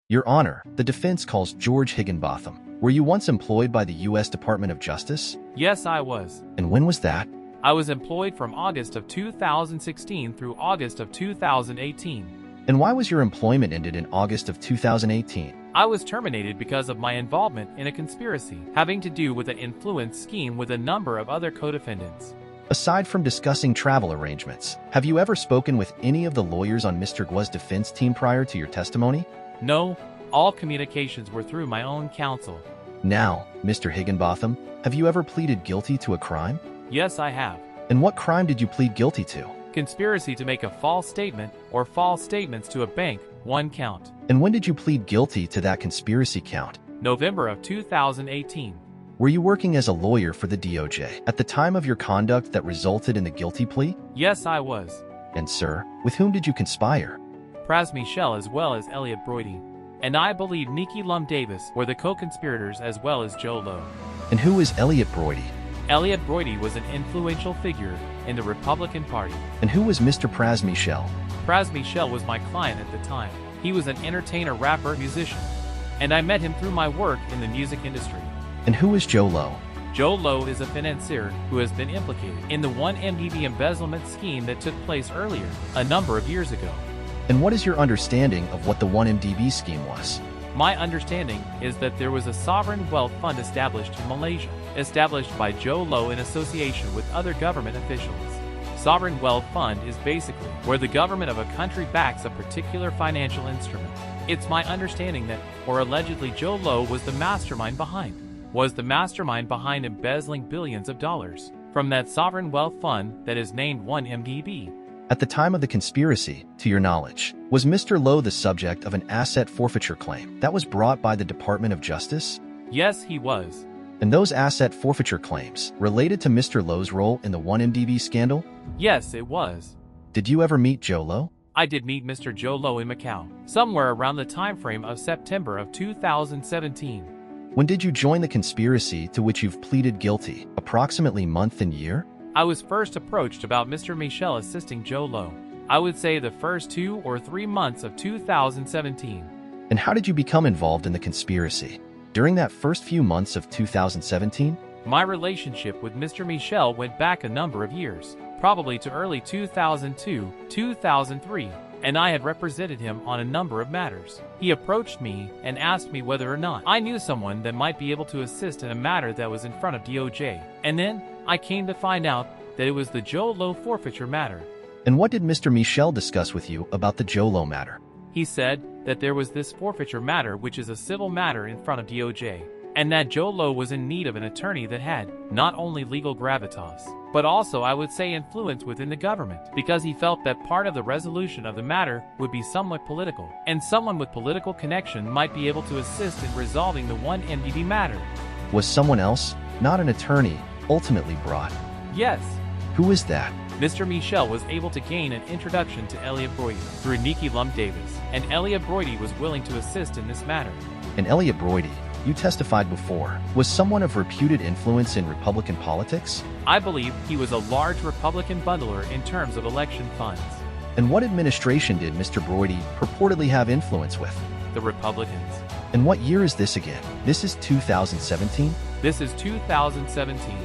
Your Honor, the defense calls George Higginbotham. Were you once employed by the U.S. Department of Justice? Yes, I was. And when was that? I was employed from August of 2016 through August of 2018. And why was your employment ended in August of 2018? I was terminated because of my involvement in a conspiracy having to do with an influence scheme with a number of other co-defendants. Aside from discussing travel arrangements, have you ever spoken with any of the lawyers on Mr. Gua's defense team prior to your testimony? No, all communications were through my own counsel. Now, Mr. Higginbotham, have you ever pleaded guilty to a crime? Yes, I have. And what crime did you plead guilty to? Conspiracy to make a false statement or false statements to a bank, 1 count. And when did you plead guilty to that conspiracy count? November of 2018. Were you working as a lawyer for the DOJ at the time of your conduct that resulted in the guilty plea? Yes, I was. And sir, with whom did you conspire? Pras Michel as well as Elliot Broidy. And I believe Nikki Lum Davis were the co-conspirators as well as Joe Lowe. And who is Elliot Broidy? Elliot Broidy was an influential figure in the Republican Party. And who was Mr. Pras Michel? Pras Michel was my client at the time. He was an entertainer, rapper, musician. And I met him through my work in the music industry. And who is Joe Lowe? Joe Lowe is a financier who has been implicated in the 1MDB embezzlement scheme that took place earlier, a number of years ago. And what is your understanding of what the 1MDB scheme was? My understanding is that there was a sovereign wealth fund established in Malaysia, established by Joe Lowe in association with other government officials. Sovereign wealth fund is basically where the government of a country backs a particular financial instrument. It's my understanding that, or allegedly Joe Lowe was the mastermind behind embezzling billions of dollars from that sovereign wealth fund that is named 1MDB. At the time of the conspiracy, to your knowledge, was Mr. Lowe the subject of an asset forfeiture claim that was brought by the Department of Justice? Yes, he was. And those asset forfeiture claims related to Mr. Lowe's role in the 1MDB scandal? Yes, it was. Did you ever meet Joe Lowe? I did meet Mr. Joe Lowe in Macau, somewhere around the time frame of September of 2017. When did you join the conspiracy to which you've pleaded guilty, approximately month and year? I was first approached about Mr. Michel assisting Joe Lowe. I would say the first 2 or 3 months of 2017. And how did you become involved in the conspiracy? During that first few months of 2017? My relationship with Mr. Michel went back a number of years, probably to early 2002, 2003, and I had represented him on a number of matters. He approached me and asked me whether or not I knew someone that might be able to assist in a matter that was in front of DOJ. And then I came to find out that it was the Joe Lowe forfeiture matter. And what did Mr. Michel discuss with you about the Joe Lowe matter? He said that there was this forfeiture matter, which is a civil matter in front of DOJ, and that Joe Lowe was in need of an attorney that had not only legal gravitas, but also, I would say, influence within the government, because he felt that part of the resolution of the matter would be somewhat political, and someone with political connection might be able to assist in resolving the 1MDB matter. Was someone else, not an attorney, ultimately brought? Yes. Who is that? Mr. Michel was able to gain an introduction to Elliot Broidy through Nikki Lum Davis, and Elliot Broidy was willing to assist in this matter. And Elliot Broidy, you testified before, was someone of reputed influence in Republican politics? I believe he was a large Republican bundler in terms of election funds. And what administration did Mr. Broidy purportedly have influence with? The Republicans. And what year is this again? This is 2017? This is 2017.